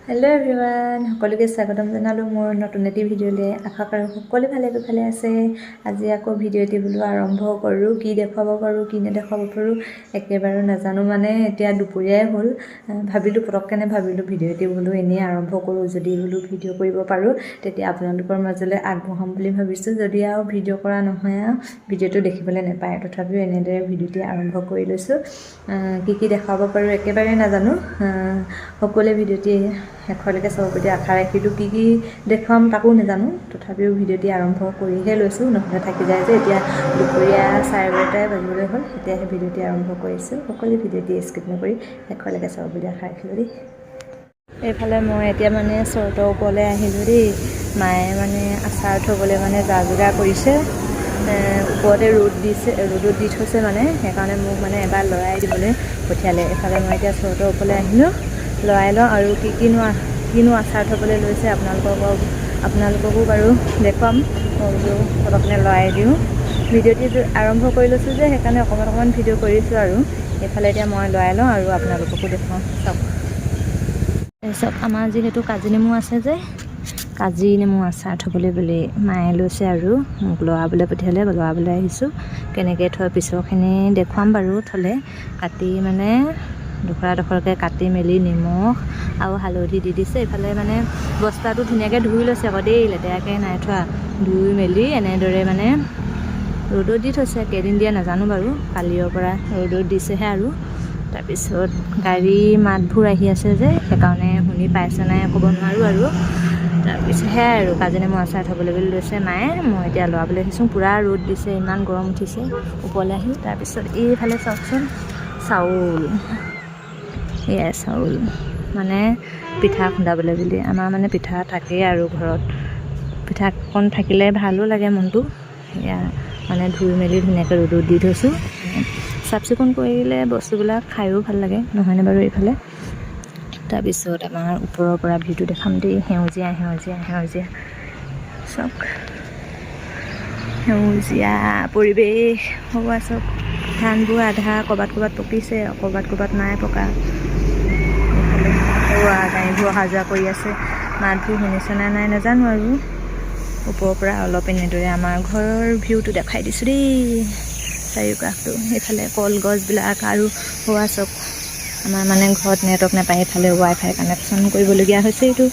hello everyone সকলোকে স্বাগতম জনালো মোৰ নতুন এটি ভিডিঅ'লৈ আশা কৰোঁ সকলো ভালে আছে আজি আকৌ ভিডিঅ'টি বোলো আৰম্ভ কৰোঁ কি দেখাব পাৰোঁ কি নেদেখাব পাৰোঁ একেবাৰে নাজানো মানে এতিয়া দুপৰীয়াই হ'ল ভাবিলোঁ পটককেনে ভাবিলোঁ ভিডিঅ'টি বোলো এনেই আৰম্ভ কৰোঁ যদি বোলো ভিডিঅ' কৰিব পাৰোঁ তেতিয়া আপোনালোকৰ মাজলৈ আগবঢ়াম বুলি ভাবিছোঁ যদি আৰু ভিডিঅ' কৰা নহয় ভিডিঅ'টো দেখিবলৈ নাপায় তথাপিও এনেদৰে ভিডিঅ'টি আৰম্ভ কৰি লৈছোঁ কি দেখাব পাৰোঁ একেবাৰে নাজানো সকলোৱে ভিডিঅ'টি শেষলৈকে চাব বুলি আশা ৰাখিলোঁ কি দেখুৱাম তাকো নাজানো তথাপিও ভিডিঅ'টি আৰম্ভ কৰিহে লৈছোঁ নহ'লে থাকি যায় যে এতিয়া দুপৰীয়া 12:30 বাজিবলৈ হ'ল এতিয়া ভিডিঅ'টি আৰম্ভ কৰিছোঁ সকলোৱে ভিডিঅ'টি স্কিপ নকৰি শেষলৈকে চাব বুলি আশা ৰাখিলোঁ দেই এইফালে মই এতিয়া মানে চৰ্টৰ ওপৰলৈ আহিলোঁ দেই মায়ে মানে আচাৰ থ'বলৈ মানে যা যোগাৰ কৰিছে ওপৰতে ৰ'দত দি থৈছে মানে সেইকাৰণে মোক মানে এবাৰ লৰাই দিবলৈ পঠিয়ালে এইফালে মই এতিয়া চৰ্টৰ ওপৰলৈ আহিলোঁ লৰাই লওঁ আৰু কিনো আচাৰ থ'বলৈ লৈছে আপোনালোককো বাৰু দেখুৱাম মই বোলো পটকনে লৰাই দিওঁ ভিডিঅ'টি আৰম্ভ কৰি লৈছোঁ যে সেইকাৰণে অকণমান ভিডিঅ' কৰিছোঁ আৰু এইফালে এতিয়া মই লৰাই লওঁ আৰু আপোনালোককো দেখুৱাওঁ চাওক আমাৰ যিহেতু কাজি নেমু আছে যে কাজি নেমু আচাৰ থ'বলৈ বুলি মায়ে লৈছে আৰু মোক লৰাবলৈ পঠিয়ালে লৰাবলৈ আহিছোঁ কেনেকৈ থয় পিছৰখিনি দেখুৱাম বাৰু থ'লে কাটি মানে ডোখৰকৈ কাটি মেলি নিমখ আৰু হালধি দি দিছে এইফালে মানে বস্তাটো ধুনীয়াকৈ ধুই লৈছে আকৌ দেই লেতেৰাকৈ নাই থোৱা ধুই মেলি এনেদৰে মানে ৰ'দত দি থৈছে কেইদিন দিয়া নাজানো বাৰু কালিৰ পৰা ৰ'দত দিছেহে আৰু তাৰপিছত গাড়ী মাতবোৰ আহি আছে যে সেইকাৰণে শুনি পাইছে নাই ক'ব নোৱাৰোঁ আৰু তাৰপিছত সেয়াই আৰু কাজি নেমু আচাৰ থ'বলৈ বুলি লৈছে মায়ে মই এতিয়া লৰাবলৈ আহিছোঁ পূৰা ৰ'দ দিছে ইমান গৰম উঠিছে ওপৰলৈ আহি তাৰপিছত এইফালে চাওকচোন চাউল এয়া চাউল মানে পিঠা খুন্দাবলৈ বুলি আমাৰ মানে পিঠা থাকেই আৰু ঘৰত পিঠাকণ থাকিলে ভালো লাগে মনটো এয়া মানে ধুই মেলি ধুনীয়াকৈ ৰ'দত দি থৈছোঁ চাফ চিকুণ কৰিলে বস্তুবিলাক খায়ো ভাল লাগে নহয়নে বাৰু এইফালে তাৰপিছত আমাৰ ওপৰৰ পৰা ভিউটো দেখাম দেই সেউজীয়া চাওক সেউজীয়া পৰিৱেশ হ'ব চাওক ধানবোৰ আধা ক'ৰবাত পকিছে ক'ৰবাত নাই পকা এইফালে গাড়ীবোৰ অহা যোৱা কৰি আছে মাতবোৰ শুনিছেনে নাই নাজানো আৰু ওপৰৰ পৰা অলপ এনেদৰে আমাৰ ঘৰৰ ভিউটো দেখাই দিছোঁ দেই চাৰিওকাষটো এইফালে কলগছবিলাক আৰু হোৱা চব আমাৰ মানে ঘৰত নেটৱৰ্ক নাপায় এইফালে ৱাইফাই কানেকশ্যন কৰিবলগীয়া হৈছে এইটো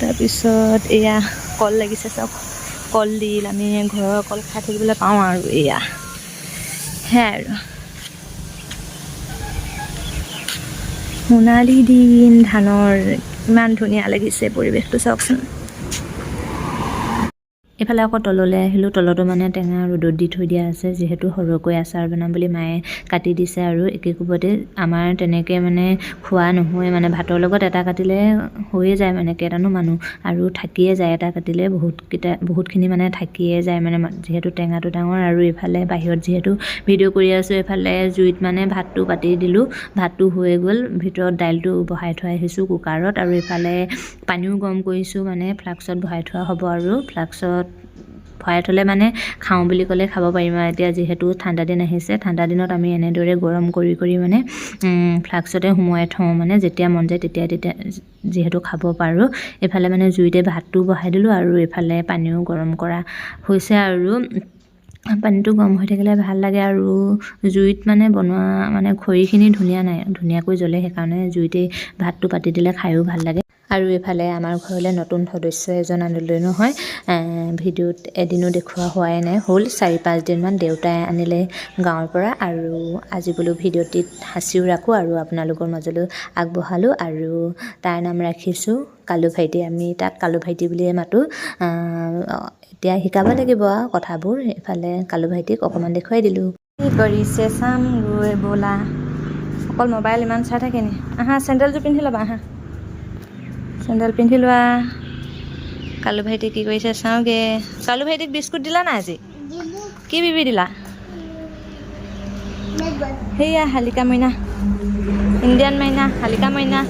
তাৰপিছত এয়া কল লাগিছে চব কলডিল আমি ঘৰৰ কল খাই থাকিবলৈ পাওঁ আৰু এয়া সেয়াই আৰু সোণালী দিন ধানৰ ইমান ধুনীয়া লাগিছে পৰিৱেশটো চাওকচোন এইফালে আকৌ তললৈ আহিলোঁ তলতো মানে টেঙা ৰ'দত দি থৈ দিয়া আছে যিহেতু সৰহকৈ আচাৰ বনাম বুলি মায়ে কাটি দিছে আৰু একে কোবতে আমাৰ তেনেকৈ মানে খোৱা নহয় মানে ভাতৰ লগত এটা কাটিলে হৈয়ে যায় মানে কেইটানো মানুহ আৰু থাকিয়ে যায় এটা কাটিলে বহুতখিনি মানে থাকিয়ে যায় মানে যিহেতু টেঙাটো ডাঙৰ আৰু এইফালে বাহিৰত যিহেতু ভিডিঅ' কৰি আছোঁ এইফালে জুইত মানে ভাতটো পাতি দিলোঁ ভাতটো হৈ গ'ল ভিতৰত দাইলটো বহাই থৈ আহিছোঁ কুকাৰত আৰু এইফালে পানীও গৰম কৰিছোঁ মানে ফ্লাক্সত ভৰাই থোৱা হ'ব আৰু ফ্লাক্সত ভৰাই থ'লে মানে খাওঁ বুলি ক'লে খাব পাৰিম আৰু এতিয়া যিহেতু ঠাণ্ডা দিন আহিছে ঠাণ্ডা দিনত আমি এনেদৰে গৰম কৰি মানে ফ্লাক্সতে সুমুৱাই থওঁ মানে যেতিয়া মন যায় তেতিয়া যিহেতু খাব পাৰোঁ এইফালে মানে জুইতে ভাতটো বহাই দিলোঁ আৰু এইফালে পানীও গৰম কৰা হৈছে আৰু পানীটো গৰম হৈ থাকিলে ভাল লাগে আৰু জুইত মানে বনোৱা মানে খৰিখিনি ধুনীয়াকৈ জ্বলে সেইকাৰণে জুইতে ভাতটো পাতি দিলে খায়ো ভাল লাগে আৰু এইফালে আমাৰ ঘৰলৈ নতুন সদস্য এজন আনিলে নহয় ভিডিঅ'ত এদিনো দেখুওৱা হোৱাই নাই হ'ল 4-5 দিনমান দেউতাই আনিলে গাঁৱৰ পৰা আৰু আজি বোলো ভিডিঅ'টিত হাঁচিও ৰাখোঁ আৰু আপোনালোকৰ মাজলৈ আগবঢ়ালোঁ আৰু তাৰ নাম ৰাখিছোঁ কালু ভাইটি আমি তাক কালু ভাইটি বুলিয়ে মাতোঁ এতিয়া শিকাব লাগিব কথাবোৰ এইফালে কালু ভাইটিক অকণমান দেখুৱাই দিলোঁ কি কৰিছে চাম গৈ ব'লা অকল মোবাইল ইমান চাই থাকে নি আহা চেণ্ডেলযোৰ পিন্ধি ল'বা আহা চেণ্ডেল পিন্ধি লোৱা কালু ভাইটি কি কৰিছে চাওঁগৈ কালু ভাইটিক বিস্কুট দিলা নাই আজি কি বিবি দিলা সেয়া শালিকা মইনা ইণ্ডিয়ান মইনা শালিকা মইনা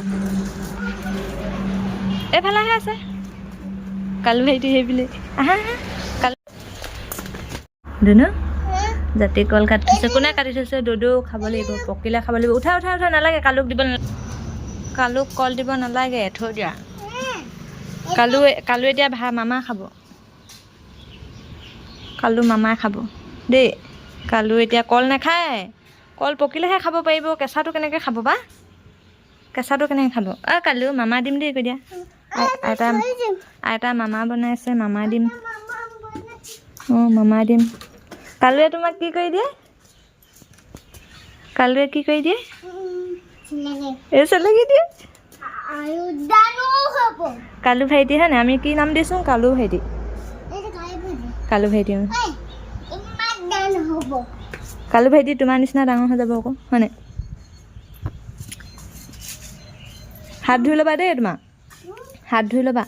এইফালেহে আছে কালু ভাইটি সেইবুলি আহা কালু ধুনু জাতি কল কাটি থৈছে কোনে কাটি থৈছে দদৌ খাব লাগিব পকিলে খাব লাগিব উঠা নালাগে কালুক দিব নালাগে কালুক কল দিব নালাগে থৈ দিয়া কালু এতিয়া মামা খাব কালু মামাই খাব দেই কালু এতিয়া কল নাখায় কল পকিলেহে খাব পাৰিব কেঁচাটো কেনেকৈ খাব বা কেঁচাটো কেনেকৈ খাব কালু মামা দিম দেই কৈ দিয়া আইতা মামা বনাইছে মামা দিম মামা দিম কালুৱে তোমাক কি কৰি দিয়ে কালুৱে কি কৰি দিয়ে এই চেলেকি দিয়ে কালু ভাইটি হয় নাই আমি কি নাম দিছোঁ কালু ভাইটি কালু ভাইটি কালু ভাইটি তোমাৰ নিচিনা ডাঙৰ হৈ যাব আকৌ হয়নে হাত ধুই ল'বা দেই তোমাক হাত ধুই ল'বা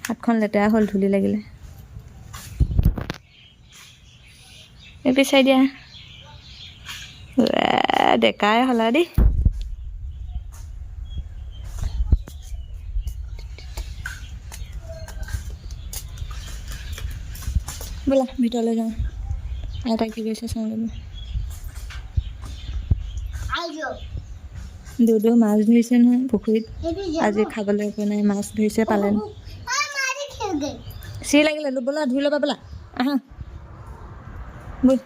হাতখন লেতেৰা হ'ল ধূলি লাগিলে এই পিছাই দিয়া ডেকাই হ'লা দেই ব'লা ভিতৰলৈ যাওঁ আইতা কি কৰিছে চাওঁ দুদু মাছ ধৰিছে নহয় পুখুৰীত আজি খাবলৈ একো নাই মাছ ধৰিছে পালেন চি লাগিলে ব'লা ধুই ল'বা ব'লা আহা ব'ল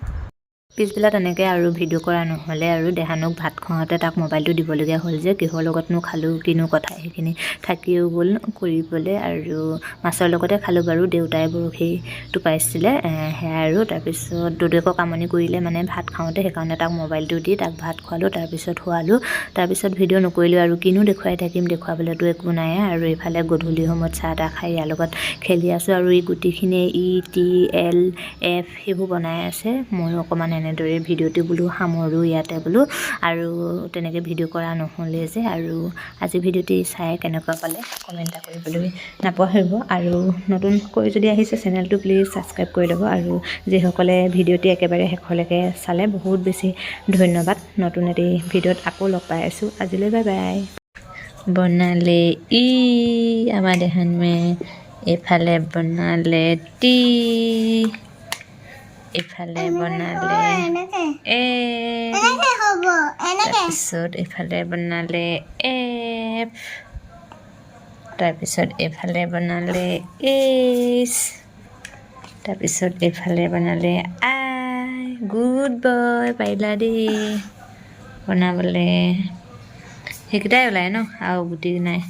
পিছবেলা তেনেকৈ আৰু ভিডিঅ' কৰা নহ'লে আৰু দেহানুক ভাত খুৱাওঁতে তাক মোবাইলটো দিবলগীয়া হ'ল যে কিহৰ লগতনো খালোঁ কিনো কথা সেইখিনি থাকিও গ'ল কৰিবলৈ আৰু মাছৰ লগতে খালোঁ বাৰু দেউতাই বৰশী টোপাইছিলে সেয়া আৰু তাৰপিছত দুদুৱেকো কামনি কৰিলে মানে ভাত খাওঁতে সেইকাৰণে তাক মোবাইলটো দি তাক ভাত খোৱালোঁ তাৰপিছত শোৱালোঁ তাৰপিছত ভিডিঅ' নকৰিলোঁ আৰু কিনো দেখুৱাই থাকিম দেখুৱাবলৈতো একো নাই আৰু এইফালে গধূলি সময়ত চাহ তাহ খাই ইয়াৰ লগত খেলি আছোঁ আৰু এই গুটিখিনিয়ে ETLF সেইবোৰ বনাই আছে ময়ো অকণমান এনেদৰে ভিডিঅ'টো বোলো সামৰোঁ ইয়াতে বোলো আৰু তেনেকৈ ভিডিঅ' কৰা নহ'লে যে আৰু আজি ভিডিঅ'টি চাই কেনেকুৱা পালে কমেণ্ট এটা কৰিবলৈ নাপাহৰিব আৰু নতুনকৈ যদি আহিছে চেনেলটো প্লিজ ছাবস্ক্ৰাইব কৰি ল'ব আৰু যিসকলে ভিডিঅ'টি একেবাৰে শেষলৈকে চালে বহুত বেছি ধন্যবাদ নতুন এটি ভিডিঅ'ত আকৌ লগ পাই আছোঁ আজিলৈ বাই বাই বনালে আমাৰ দেহানুৱে এইফালে বনালে এইফালে বনালে তাৰপিছত এইফালে বনালে F তাৰপিছত এইফালে বনালে H তাৰপিছত এইফালে বনালে I গুড বয় পাৰিলা দেই বনাবলৈ সেইকেইটাই ওলায় ন আৰু গুটি নাই